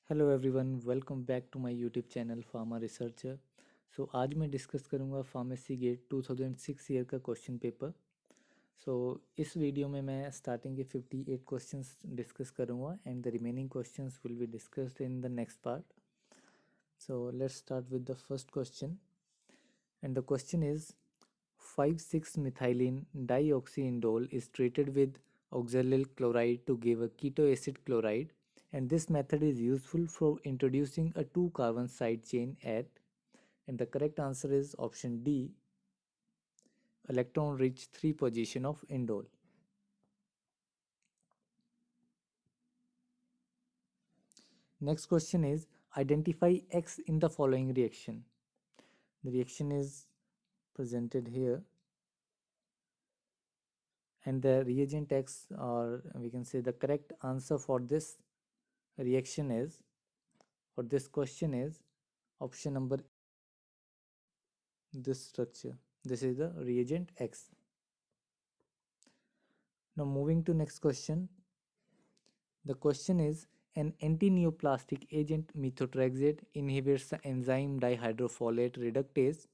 Hello everyone, welcome back to my YouTube channel pharma researcher. आज मैं डिस्कस करूंगा फार्मेसी गेट 2006 ईयर का क्वेश्चन पेपर। इस वीडियो में मैं स्टार्टिंग के 58 क्वेश्चंस डिस्कस करूंगा and the remaining questions will be discussed in the next part. Let's start with the first question and the question is 5,6-methylene dioxyindole is treated with oxalyl chloride to give a keto acid chloride, and this method is useful for introducing a 2-carbon side chain at, and the correct answer is option D, electron rich 3 position of indole. Next question is identify X in the following reaction. The reaction is presented here, and the reagent X, or we can say the correct answer for this reaction is, for this question is option number, this structure. This is the reagent X. Now moving to next question. The question is an anti-neoplastic agent methotrexate inhibits the enzyme dihydrofolate reductase.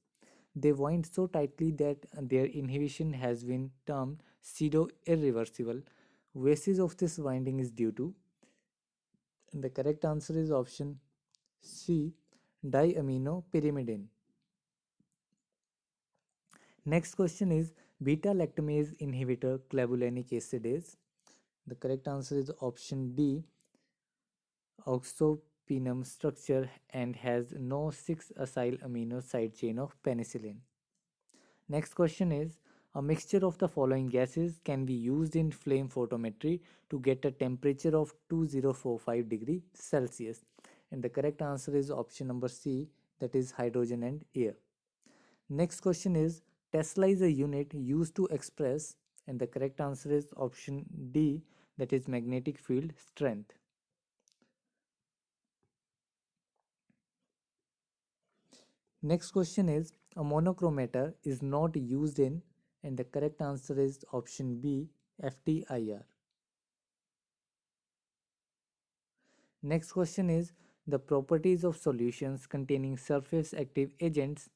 They bind so tightly that their inhibition has been termed pseudo-irreversible. Basis of this binding is due to, and the correct answer is option C, diaminopyrimidine. Next question is beta lactamase inhibitor clavulanic acidase. The correct answer is option D, oxopenum structure and has no 6-acyl amino side chain of penicillin. Next question is a mixture of the following gases can be used in flame photometry to get a temperature of 2045 degree Celsius, and the correct answer is option number C, that is hydrogen and air. Next question is Tesla is a unit used to express, and the correct answer is option D, that is magnetic field strength. Next question is a monochromator is not used in, and the correct answer is option B, FTIR. Next question is the properties of solutions containing surface active agents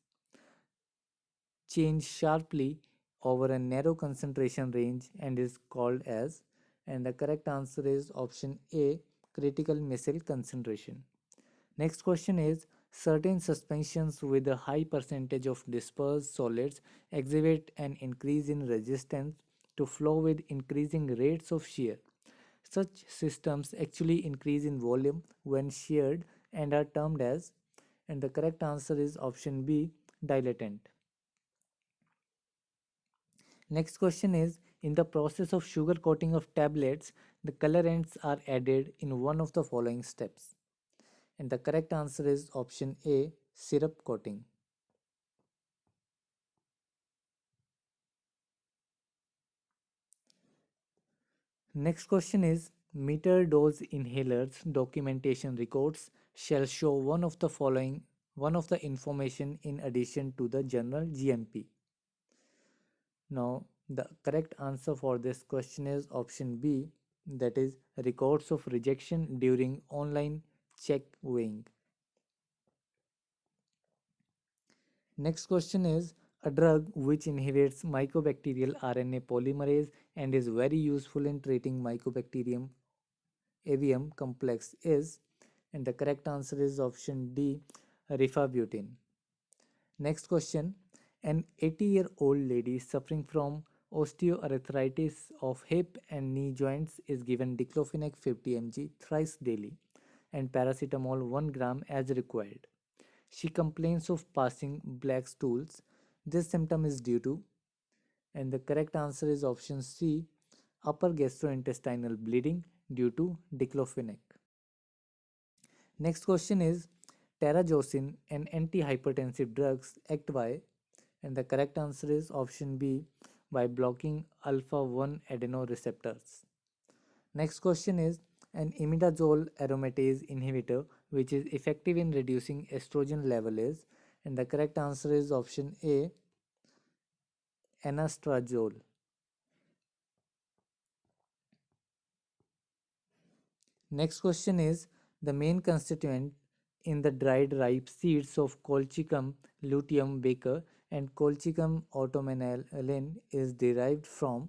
change sharply over a narrow concentration range and is called as, and the correct answer is option A, critical missile concentration. Next question is certain suspensions with a high percentage of dispersed solids exhibit an increase in resistance to flow with increasing rates of shear. Such systems actually increase in volume when sheared and are termed as, and the correct answer is option B, dilatant. Next question is in the process of sugar coating of tablets, the colorants are added in one of the following steps, and the correct answer is option A, syrup coating. Next question is meter dose inhalers documentation records shall show one of the information in addition to the general GMP. Now the correct answer for this question is option B, that is records of rejection during online check weighing. Next question is a drug which inhibits mycobacterial RNA polymerase and is very useful in treating Mycobacterium avium complex is, and the correct answer is option D, rifabutin. Next question, an 80-year-old lady suffering from osteoarthritis of hip and knee joints is given diclofenac 50 mg thrice daily and paracetamol 1 gram as required. She complains of passing black stools. This symptom is due to, and the correct answer is option C, upper gastrointestinal bleeding due to diclofenac. Next question is terazosin and antihypertensive drugs act by, and the correct answer is option B, by blocking alpha 1 adenoreceptors. Next question is an imidazole aromatase inhibitor which is effective in reducing estrogen level is, and the correct answer is option A, anastrozole. Next question is The main constituent in the dried ripe seeds of Colchicum luteum baker and Colchicum autumnale is derived from,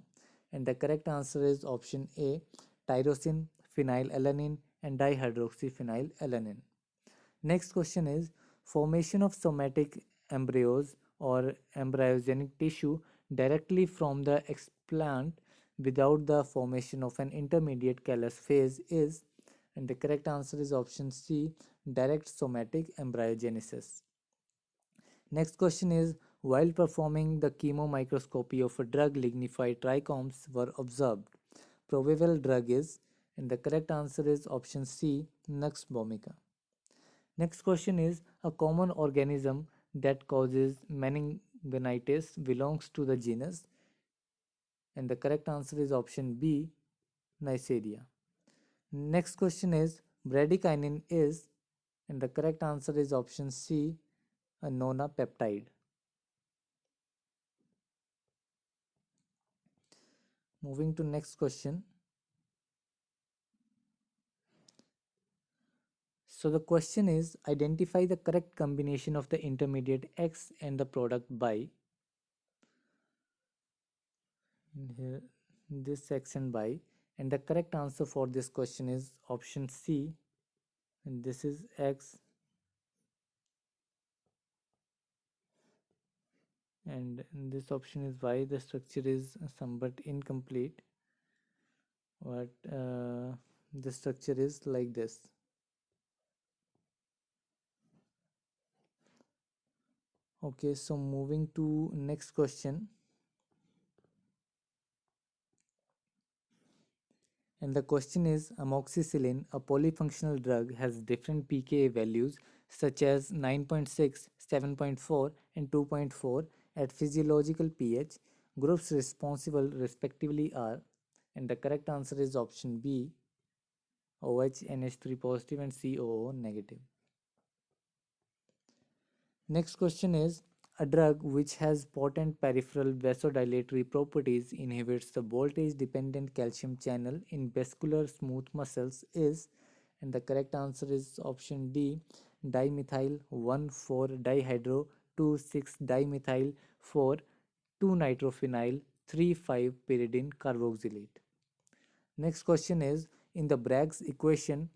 and the correct answer is option A, tyrosine, phenylalanine, and dihydroxyphenylalanine. Next question is formation of somatic embryos or embryogenic tissue directly from the explant without the formation of an intermediate callus phase is, and the correct answer is option C, direct somatic embryogenesis. Next question is while performing the chemomicroscopy of a drug lignified trichomes were observed. Probable drug is, and the correct answer is option C, Nux vomica. Next question is a common organism that causes meningitis belongs to the genus, and the correct answer is option B, Neisseria. Next question is bradykinin is, and the correct answer is option C, a nonapeptide. Moving to next question. So the question is identify the correct combination of the intermediate X and the product by, and here this section by, and the correct answer for this question is option C, and this is X and this option is Y. The structure is somewhat incomplete, but the structure is like this. Okay, so moving to next question. And the question is amoxicillin, a polyfunctional drug, has different pKa values such as 9.6, 7.4, and 2.4 at physiological pH. Groups responsible respectively are, and the correct answer is option B, OH, NH3 positive, and COO negative. Next question is a drug which has potent peripheral vasodilatory properties inhibits the voltage dependent calcium channel in vascular smooth muscles is, and the correct answer is option D, dimethyl 1,4 dihydro 2,6 dimethyl 4 2-nitrophenyl 3,5 pyridine carboxylate. Next question is in the Bragg's equation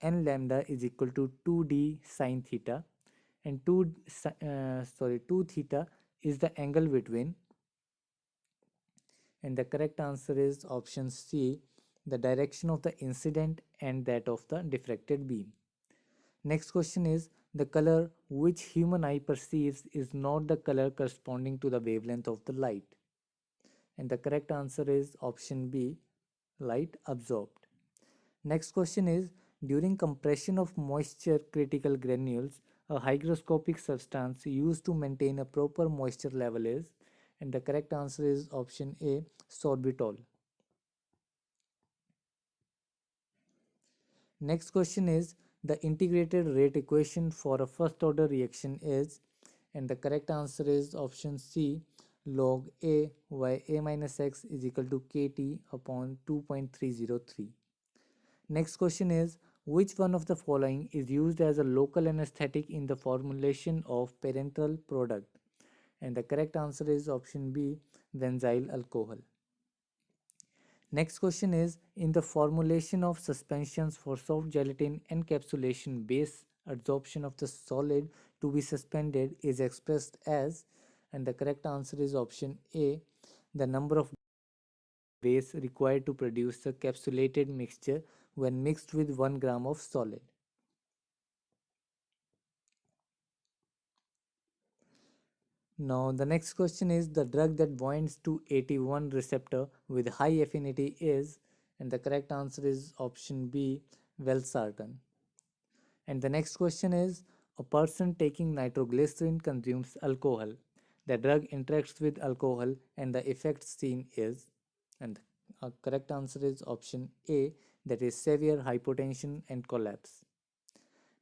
n lambda is equal to 2d sine theta, and 2 theta is the angle between, and the correct answer is option C, the direction of the incident and that of the diffracted beam. Next question is the color which human eye perceives is not the color corresponding to the wavelength of the light, and the correct answer is option B, light absorbed. Next question is during compression of moisture critical granules, a hygroscopic substance used to maintain a proper moisture level is, and the correct answer is option A, sorbitol. Next question is the integrated rate equation for a first order reaction is, and the correct answer is option C, log A y A minus x is equal to kT upon 2.303. Next question is which one of the following is used as a local anesthetic in the formulation of parenteral product, and the correct answer is option B, benzyl alcohol. Next question is in the formulation of suspensions for soft gelatin encapsulation base adsorption of the solid to be suspended is expressed as, and the correct answer is option A, the number of base required to produce a capsulated mixture when mixed with 1 gram of solid. Now the next question is the drug that binds to AT1 receptor with high affinity is, and the correct answer is option B, valsartan. And the next question is a person taking nitroglycerin consumes alcohol. The drug interacts with alcohol and the effect seen is, and the correct answer is option A, that is severe hypotension and collapse.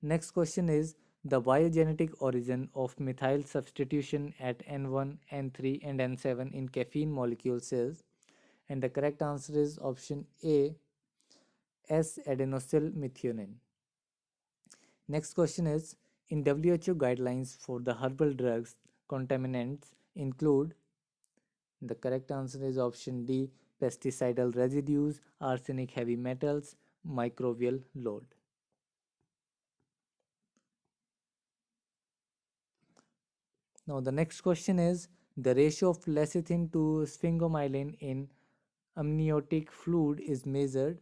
Next question is the biogenetic origin of methyl substitution at N1, N3 and N7 in caffeine molecules is, and the correct answer is option A, S-adenosyl methionine. Next question is, in WHO guidelines for the herbal drugs, contaminants include, the correct answer is option D, pesticidal residues, arsenic heavy metals, microbial load. Now the next question is, the ratio of lecithin to sphingomyelin in amniotic fluid is measured,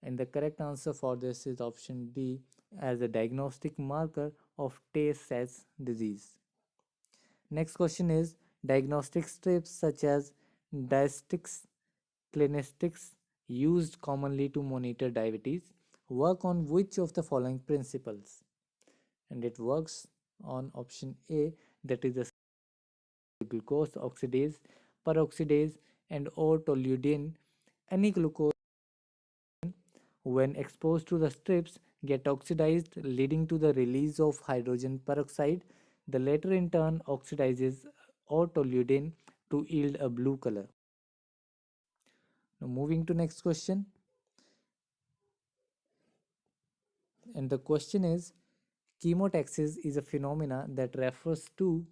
and the correct answer for this is option D, as a diagnostic marker of Tay-Sachs disease. Next question is, diagnostic strips such as diastics, clinicistics, used commonly to monitor diabetes, work on which of the following principles? And it works on option A, that is the glucose oxidase, peroxidase, and or toluidine. Any glucose when exposed to the strips get oxidized, leading to the release of hydrogen peroxide. The latter in turn oxidizes or toluidine to yield a blue color. Now moving to next question, and the question is, chemotaxis is a phenomena that refers to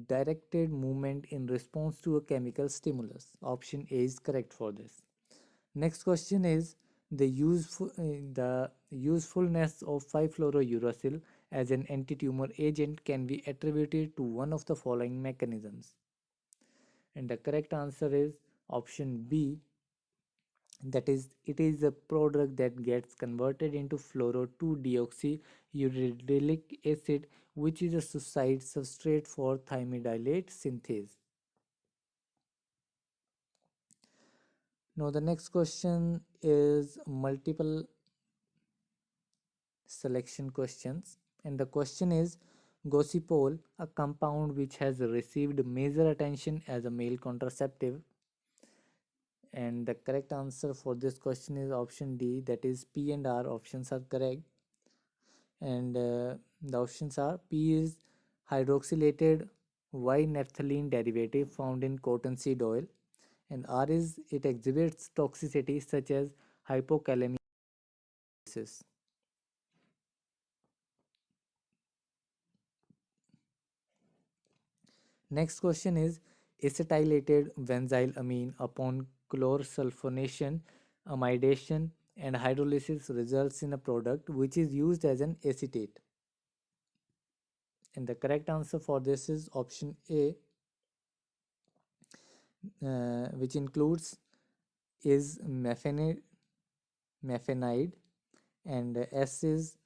directed movement in response to a chemical stimulus. Option A is correct for this. Next question is, the usefulness of 5-fluorouracil as an anti-tumor agent can be attributed to one of the following mechanisms. And the correct answer is option B, that is, it is a product that gets converted into fluoro 2-deoxyuridylic acid, which is a suicide substrate for thymidylate synthase. Now the next question is multiple selection questions, and the question is, gossypol, a compound which has received major attention as a male contraceptive, and the correct answer for this question is option D, that is P and R options are correct. And the options are, P is hydroxylated Y-naphthalene derivative found in cottonseed oil, and R is it exhibits toxicity such as hypokalemia. Next question is, acetylated benzylamine upon chlorsulfonation, amidation, and hydrolysis results in a product which is used as an acetate. And the correct answer for this is option A, which includes is mephenide, and S is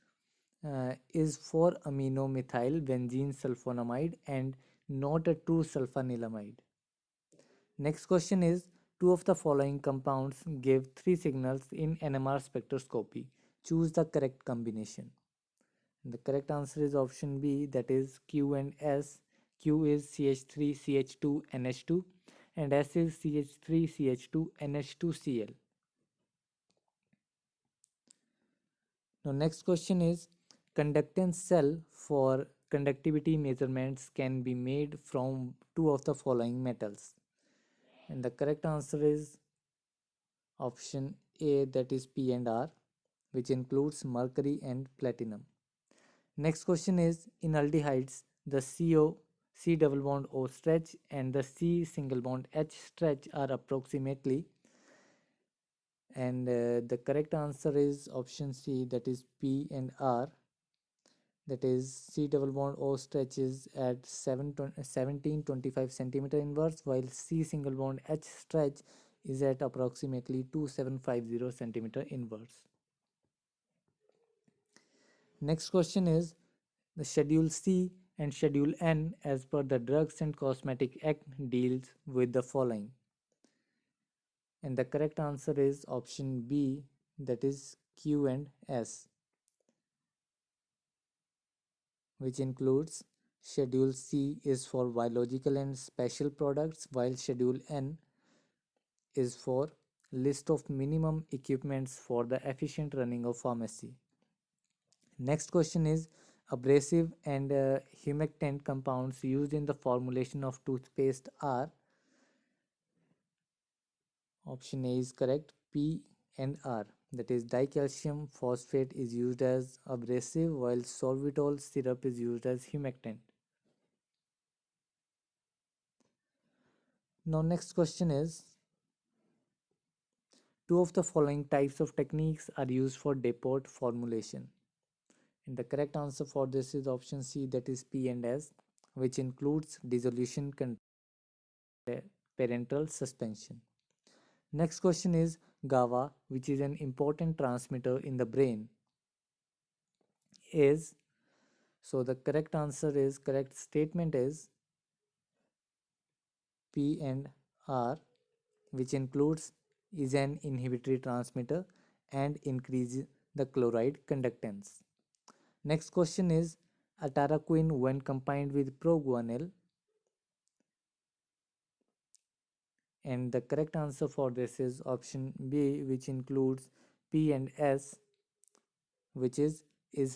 for aminomethyl benzene sulfonamide and not a true sulfanilamide. Next question is, two of the following compounds give three signals in NMR spectroscopy. Choose the correct combination. And the correct answer is option B, that is Q and S. Q is CH3CH2NH2 and S is CH3CH2NH2Cl. Now next question is, conductance cell for conductivity measurements can be made from two of the following metals. And the correct answer is option A, that is P and R, which includes mercury and platinum. Next question is, in aldehydes, the C double bond O stretch and the C single bond H stretch are approximately, and the correct answer is option C, that is P and R, that is C double bond O stretches at 1725 centimeter inverse, while C single bond H stretch is at approximately 2750 centimeter inverse. Next question is, the Schedule C and Schedule N as per the Drugs and Cosmetic Act deals with the following. And the correct answer is option B, that is Q and S, which includes Schedule C is for biological and special products, while Schedule N is for list of minimum equipments for the efficient running of pharmacy. Next question is, abrasive and humectant compounds used in the formulation of toothpaste are, option A is correct, P and R. That is dicalcium phosphate is used as abrasive while sorbitol syrup is used as humectant. Now next question is, two of the following types of techniques are used for depot formulation. And the correct answer for this is option C, that is P and S, which includes dissolution control, parental suspension. Next question is GABA, which is an important transmitter in the brain, is, so the correct statement is P and R, which includes is an inhibitory transmitter and increases the chloride conductance. Next question is ataraquine when combined with proguanil, and the correct answer for this is option B, which includes P and S, which is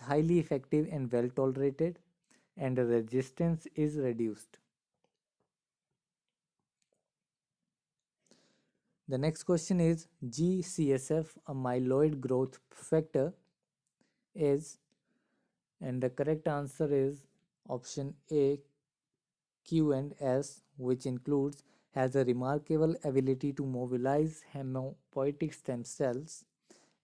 highly effective and well tolerated, and the resistance is reduced. The next question is GCSF, a myeloid growth factor, is, and the correct answer is option A, Q and S, which includes has a remarkable ability to mobilize hematopoietic stem cells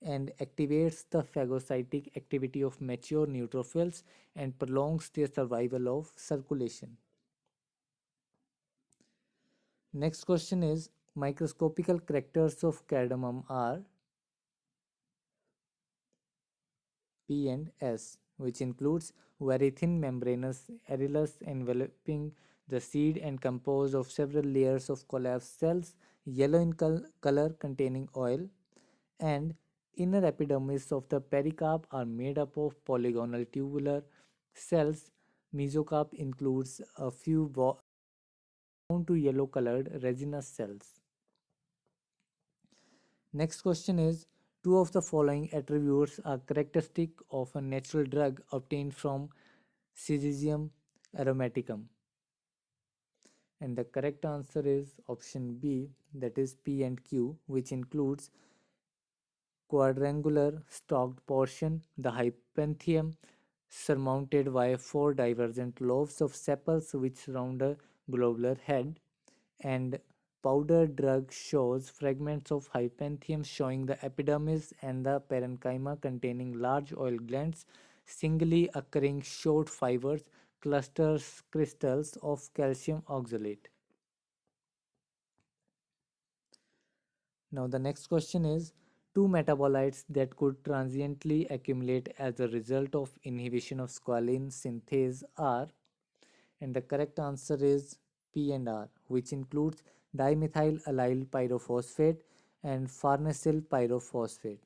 and activates the phagocytic activity of mature neutrophils and prolongs their survival of circulation. Next question is microscopical characters of cardamom are P and S, which includes very thin membranous arillus enveloping the seed and composed of several layers of collapsed cells, yellow in color containing oil, and inner epidermis of the pericarp are made up of polygonal tubular cells. Mesocarp includes a few brown to yellow colored resinous cells. Next question is, two of the following attributes are characteristic of a natural drug obtained from Syzygium aromaticum. And the correct answer is option B, that is P and Q, which includes quadrangular stalked portion, the hypanthium, surmounted by four divergent lobes of sepals which surround a globular head, and powdered drug shows fragments of hypanthium showing the epidermis and the parenchyma containing large oil glands, singly occurring short fibers, clusters, crystals of calcium oxalate. Now the next question is, two metabolites that could transiently accumulate as a result of inhibition of squalene synthase are, and the correct answer is P and R, which includes dimethyl allyl pyrophosphate and farnesyl pyrophosphate.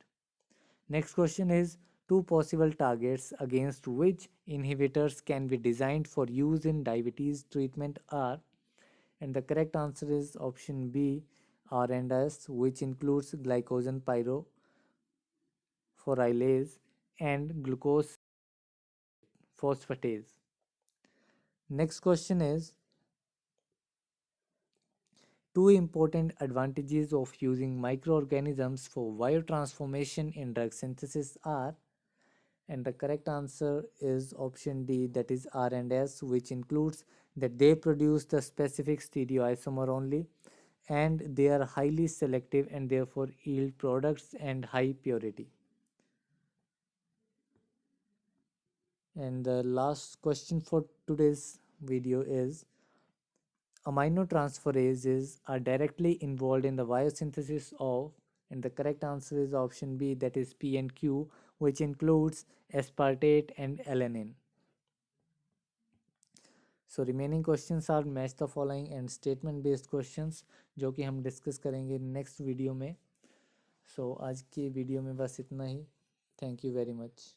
Next question is, two possible targets against which inhibitors can be designed for use in diabetes treatment are, and the correct answer is option B, R and S, which includes glycogen pyrophorylase and glucose phosphatase. Next question is, two important advantages of using microorganisms for biotransformation in drug synthesis are, and the correct answer is option D, that is R and S, which includes that they produce the specific stereoisomer only, and they are highly selective and therefore yield products and high purity. And the last question for today's video is, aminotransferases are directly involved in the biosynthesis of, and the correct answer is option B, that is P and Q, which includes aspartate and alanine. So remaining questions are match the following and statement based questions, जो कि हम discuss करेंगे next video में. सो आज की video में बस इतना ही. Thank you very much.